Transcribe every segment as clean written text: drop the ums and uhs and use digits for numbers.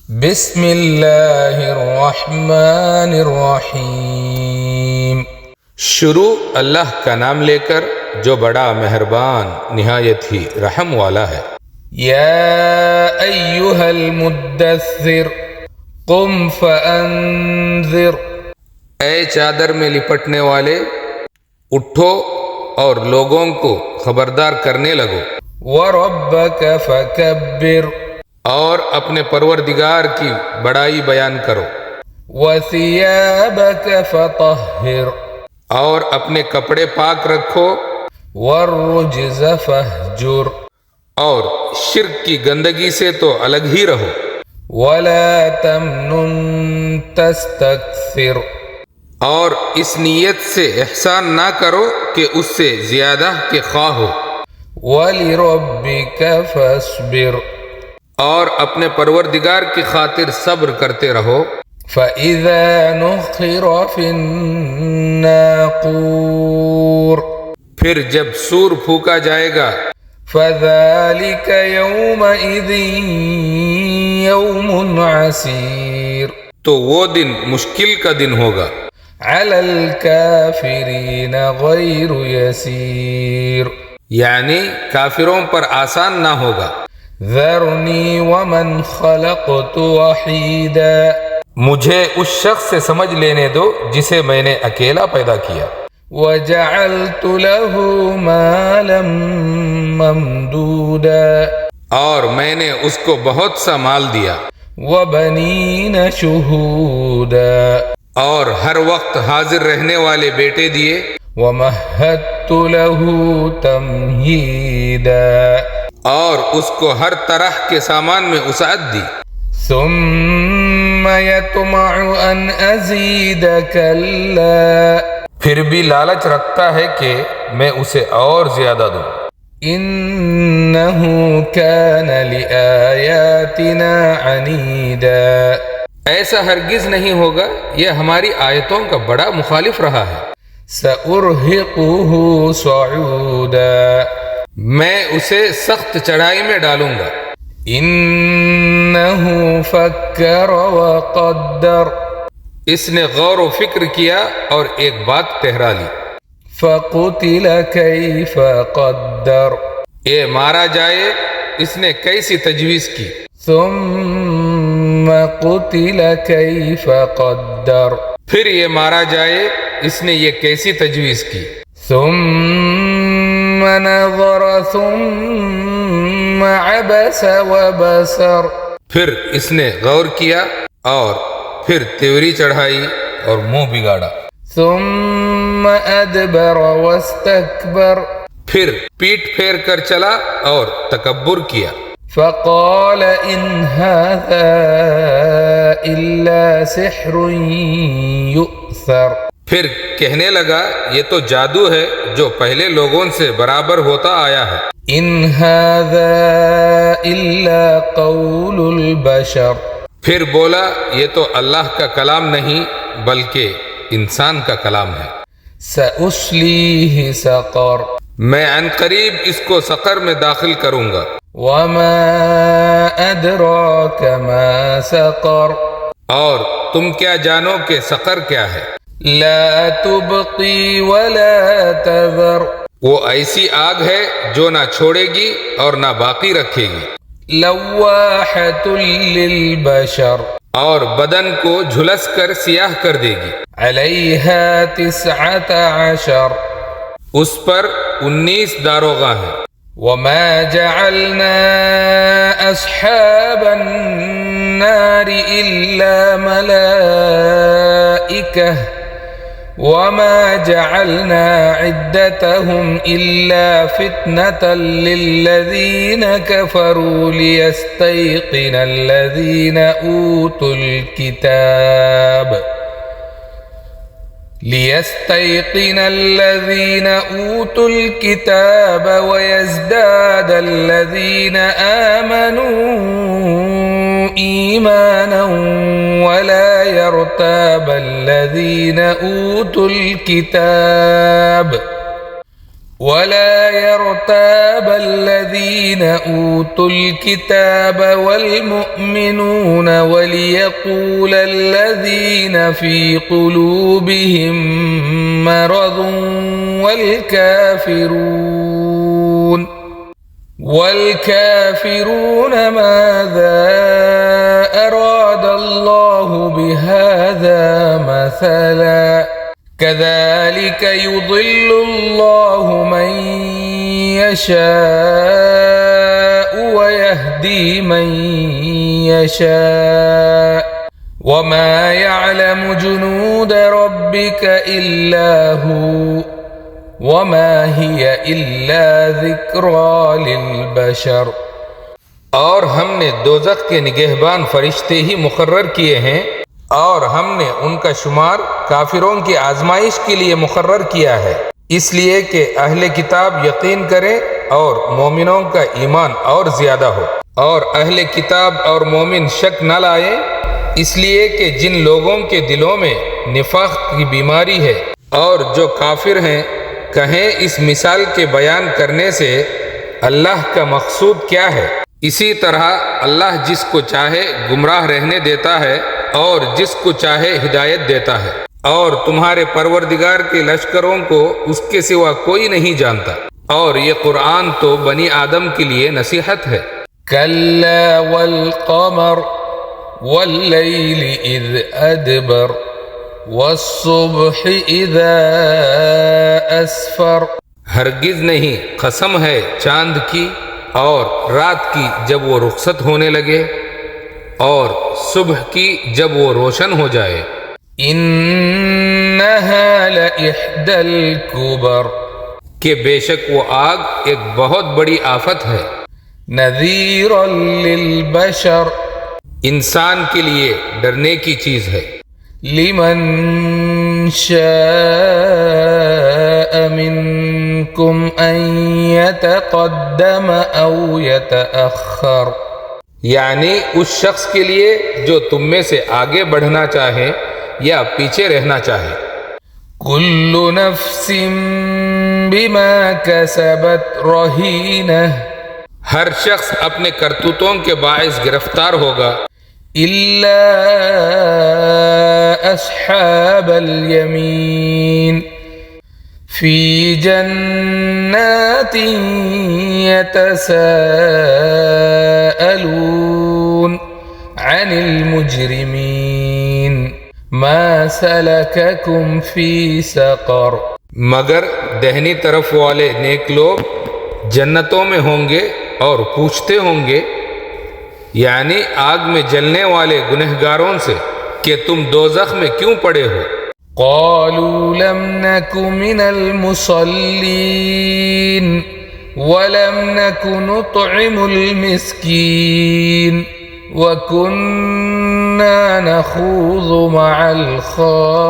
بسم اللہ الرحمن الرحیم۔ شروع اللہ کا نام لے کر جو بڑا مہربان نہایت ہی رحم والا ہے۔ یا ایہا المدثر قم فانذر، اے چادر میں لپٹنے والے، اٹھو اور لوگوں کو خبردار کرنے لگو۔ وربک فکبر، اور اپنے پروردگار کی بڑائی بیان کرو۔ وثیابک فطہر، اور اپنے کپڑے پاک رکھو۔ والرجز فہجر، اور شرک کی گندگی سے تو الگ ہی رہو۔ ولا تمنن تستکثر، اور اس نیت سے احسان نہ کرو کہ اس سے زیادہ کے خواہ ہو۔ ولربک فاصبر، اور اپنے پروردگار کی خاطر صبر کرتے رہو۔ فَإِذَا نُخِرَ فِي النَّاقُورِ، پھر جب سور پھونکا جائے گا، فَذَلِكَ يَوْمَئِذٍ يَوْمٌ عَسِيرٌ، تو وہ دن مشکل کا دن ہوگا، عَلَى الْكَافِرِينَ غَيْرُ يَسِيرٌ، یعنی کافروں پر آسان نہ ہوگا۔ ذَرْنِي وَمَنْ خَلَقْتُ وَحِيدًا، مجھے اس شخص سے سمجھ لینے دو جسے میں نے اکیلا پیدا کیا۔ وَجَعَلْتُ لَهُ مَالًا مَمْدُودًا، اور میں نے اس کو بہت سا مال دیا، وَبَنِينَ شُهُودًا، اور ہر وقت حاضر رہنے والے بیٹے دیے، وَمَهَّدتُّ لَهُ تَمْهِيدًا، اور اس کو ہر طرح کے سامان میں وسعت دی۔ ثُمَّ يَطْمَعُ أَنْ أَزِيدَ كَلَّا، پھر بھی لالچ رکھتا ہے کہ میں اسے اور زیادہ دوں۔ إِنَّهُ كَانَ لِآيَاتِنَا عَنِيدًا، ایسا ہرگز نہیں ہوگا، یہ ہماری آیتوں کا بڑا مخالف رہا ہے۔ سَأُرْهِقُهُ صَعُودًا، میں اسے سخت چڑھائی میں ڈالوں گا۔ إِنَّهُ فَكَّرَ وَقَدَّرَ، اس نے غور و فکر کیا اور ایک بات ٹھہرا لی۔ فَقُتِلَ كَيْفَ قَدَّرَ، یہ مارا جائے، اس نے کیسی تجویز کی۔ ثُمَّ قُتِلَ كَيْفَ قَدَّرَ، پھر یہ مارا جائے، اس نے یہ کیسی تجویز کی۔ ثُمَّ نَظَرَ ثُمَّ عَبَسَ وَبَسَرَ، پھر اس نے غور کیا اور پھر تیوری چڑھائی اور منہ بگاڑا۔ ثُمَّ أَدْبَرَ وَاسْتَكْبَرَ، پھر پیٹ پھیر کر چلا اور تکبر کیا۔ فَقَالَ إِنْ هَذَا إِلَّا سِحْرٌ يُؤْثَرُ، پھر کہنے لگا یہ تو جادو ہے جو پہلے لوگوں سے برابر ہوتا آیا ہے۔ إِنْ هَذَا إِلَّا قَوْلُ الْبَشَرِ، پھر بولا یہ تو اللہ کا کلام نہیں بلکہ انسان کا کلام ہے۔ سَأُصْلِيهِ سَقَرَ، میں عن قریب اس کو سقر میں داخل کروں گا۔ وَمَا أَدْرَاكَ مَا سَقَرُ، اور تم کیا جانو کہ سقر کیا ہے؟ لَا تُبْقِي وَلَا تَذَرُ، وہ ایسی آگ ہے جو نہ چھوڑے گی اور نہ باقی رکھے گی، لَوَّاحَةٌ لِلْبَشَرِ، اور بدن کو جھلس کر سیاہ کر دے گی۔ عَلَيْهَا 19، اس پر 19 داروغہ ہیں۔ وَمَا جَعَلْنَا أَصْحَابَ النَّارِ إِلَّا مَلَائِكَةً وَمَا جَعَلْنَا عِدَّتَهُمْ إِلَّا فِتْنَةً لِلَّذِينَ كَفَرُوا لِيَسْتَيْقِنَ الَّذِينَ أُوتُوا الْكِتَابَ وَيَزْدَادَ الَّذِينَ آمَنُوا إِيمَانًا وَلَا يَرْتَابَ الَّذِينَ أُوتُوا الْكِتَابَ، ولا يرتاب الذين أوتوا الكتاب والمؤمنون وليقول الذين في قلوبهم مرض والكافرون ماذا أراد الله بهذا مثلا كذلك يضل الله من يشاء ويهدي من يشاء وما يعلم جنود ربك إلا هو وما هي إلا ذكرى للبشر۔ اور ہم نے دوزخ کے نگہبان فرشتے ہی مقرر کیے ہیں، اور ہم نے ان کا شمار کافروں کی آزمائش کے لیے مقرر کیا ہے، اس لیے کہ اہل کتاب یقین کریں اور مومنوں کا ایمان اور زیادہ ہو، اور اہل کتاب اور مومن شک نہ لائیں، اس لیے کہ جن لوگوں کے دلوں میں نفاق کی بیماری ہے اور جو کافر ہیں کہیں اس مثال کے بیان کرنے سے اللہ کا مقصود کیا ہے۔ اسی طرح اللہ جس کو چاہے گمراہ رہنے دیتا ہے اور جس کو چاہے ہدایت دیتا ہے، اور تمہارے پروردگار کے لشکروں کو اس کے سوا کوئی نہیں جانتا، اور یہ قرآن تو بنی آدم کے لیے نصیحت ہے۔ كلا والقمر والليل إذ أدبر والصبح إذا أسفر۔ ہرگز نہیں، قسم ہے چاند کی اور رات کی جب وہ رخصت ہونے لگے، اور صبح کی جب وہ روشن ہو جائے۔ إنها لإحدى الكبر، کہ بے شک وہ آگ ایک بہت بڑی آفت ہے۔ نذيرا للبشر، انسان کے لیے ڈرنے کی چیز ہے۔ لمن شاء منكم أن يتقدم أو يتأخر، یعنی اس شخص کے لیے جو تم میں سے آگے بڑھنا چاہے یا پیچھے رہنا چاہے۔ كل نفس بما كسبت رهينة، ہر شخص اپنے کرتوتوں کے باعث گرفتار ہوگا، إلا أصحاب اليمين في جنات يتساءلون عن المجرمين ما سلككم في سقر۔ مگر دہنی طرف والے نیک لوگ جنتوں میں ہوں گے اور پوچھتے ہوں گے، یعنی آگ میں جلنے والے گنہگاروں سے، کہ تم دوزخ میں کیوں پڑے ہو؟ قالوا لم نك من المصلين ولم نك نطعم المسكين وكنا نخوض مع الخائضين۔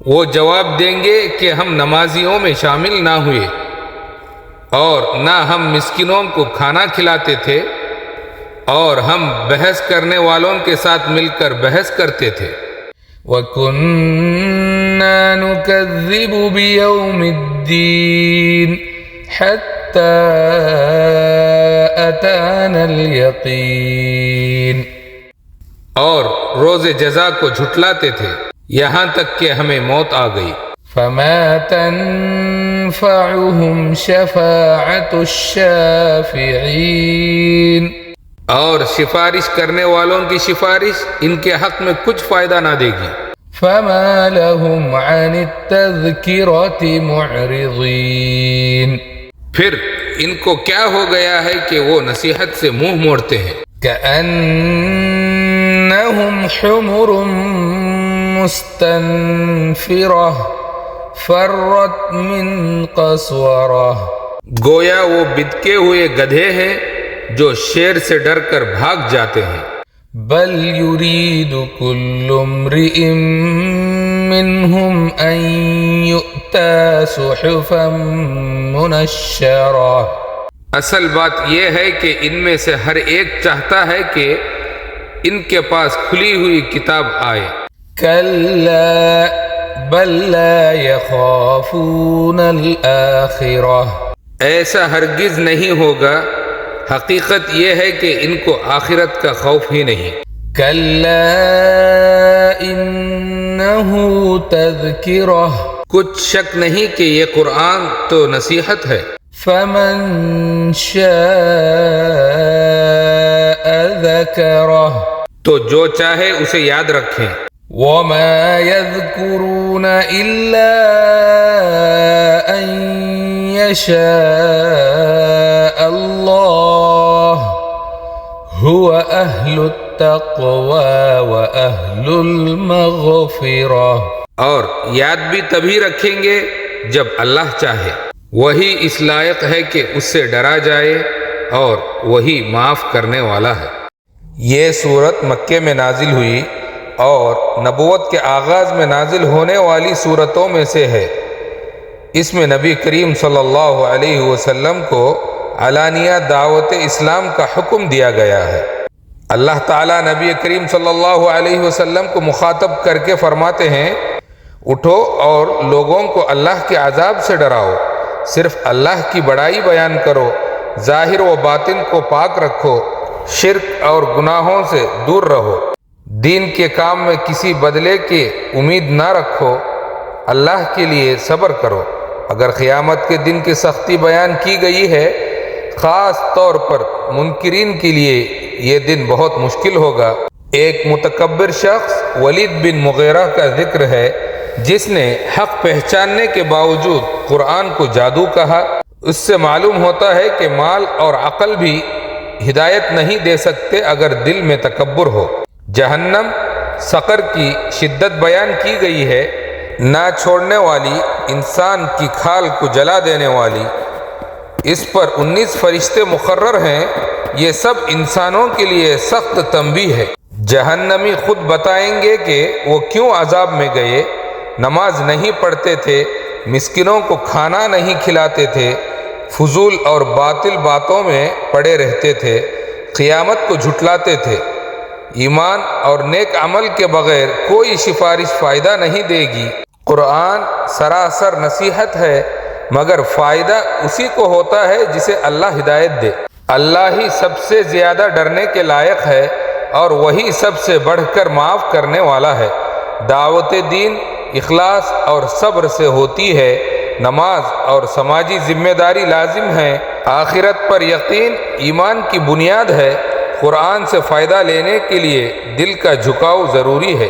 وہ جواب دیں گے کہ ہم نمازیوں میں شامل نہ ہوئے، اور نہ ہم مسکینوں کو کھانا کھلاتے تھے، اور ہم بحث کرنے والوں کے ساتھ مل کر بحث کرتے تھے۔ وَكُنَّا نُكَذِّبُ بِيَوْمِ الدِّينِ حَتَّى أَتَانَا الْيَقِينُ، اور روز جزا کو جھٹلاتے تھے یہاں تک کہ ہمیں موت آ گئی۔ فَمَا تَنفَعُهُمْ شَفَاعَةُ الشَّافِعِينَ، اور سفارش کرنے والوں کی سفارش ان کے حق میں کچھ فائدہ نہ دے گی۔ فَمَا لَهُمْ عَنِ التَّذْكِرَةِ مُعْرِضِينَ، پھر ان کو کیا ہو گیا ہے کہ وہ نصیحت سے منہ موڑتے ہیں۔ كَأَنَّهُمْ حُمُرٌ مُسْتَنفِرَةٌ فَرَّتْ مِنْ قَسْوَرَةٍ، گویا وہ بدکے ہوئے گدھے ہیں جو شیر سے ڈر کر بھاگ جاتے ہیں۔ بل يريد كل امرئ منهم أن يؤتى صحفا منشرة، اصل بات یہ ہے کہ ان میں سے ہر ایک چاہتا ہے کہ ان کے پاس کھلی ہوئی کتاب آئے۔ كلا بل لا يخافون الآخرة. ایسا ہرگز نہیں ہوگا، حقیقت یہ ہے کہ ان کو آخرت کا خوف ہی نہیں. كلا إنه تذكرة. کچھ شک نہیں کہ یہ قرآن تو نصیحت ہے. فمن شاء ذكره. تو جو چاہے اسے یاد رکھیں. وما يذكرون إلا أن يشاء الله هو أهل التقوى وأهل المغفرة. اور یاد بھی تبھی رکھیں گے جب اللہ چاہے، وہی اس لائق ہے کہ اس سے ڈرا جائے اور وہی معاف کرنے والا ہے. یہ صورت مکے میں نازل ہوئی اور نبوت کے آغاز میں نازل ہونے والی صورتوں میں سے ہے. اس میں نبی کریم صلی اللہ علیہ وسلم کو علانیہ دعوت اسلام کا حکم دیا گیا ہے. اللہ تعالیٰ نبی کریم صلی اللہ علیہ وسلم کو مخاطب کر کے فرماتے ہیں، اٹھو اور لوگوں کو اللہ کے عذاب سے ڈراؤ، صرف اللہ کی بڑائی بیان کرو، ظاہر و باطن کو پاک رکھو، شرک اور گناہوں سے دور رہو، دین کے کام میں کسی بدلے کی امید نہ رکھو، اللہ کے لیے صبر کرو. اگر قیامت کے دن کی سختی بیان کی گئی ہے، خاص طور پر منکرین کے لیے یہ دن بہت مشکل ہوگا. ایک متکبر شخص ولید بن مغیرہ کا ذکر ہے جس نے حق پہچاننے کے باوجود قرآن کو جادو کہا. اس سے معلوم ہوتا ہے کہ مال اور عقل بھی ہدایت نہیں دے سکتے اگر دل میں تکبر ہو. جہنم سقر کی شدت بیان کی گئی ہے، نہ چھوڑنے والی، انسان کی کھال کو جلا دینے والی. اس پر 19 فرشتے مقرر ہیں. یہ سب انسانوں کے لیے سخت تنبیہ ہے. جہنمی خود بتائیں گے کہ وہ کیوں عذاب میں گئے. نماز نہیں پڑھتے تھے، مسکینوں کو کھانا نہیں کھلاتے تھے، فضول اور باطل باتوں میں پڑے رہتے تھے، قیامت کو جھٹلاتے تھے. ایمان اور نیک عمل کے بغیر کوئی سفارش فائدہ نہیں دے گی. قرآن سراسر نصیحت ہے، مگر فائدہ اسی کو ہوتا ہے جسے اللہ ہدایت دے. اللہ ہی سب سے زیادہ ڈرنے کے لائق ہے اور وہی سب سے بڑھ کر معاف کرنے والا ہے. دعوت دین اخلاص اور صبر سے ہوتی ہے. نماز اور سماجی ذمہ داری لازم ہیں. آخرت پر یقین ایمان کی بنیاد ہے. قرآن سے فائدہ لینے کے لیے دل کا جھکاؤ ضروری ہے.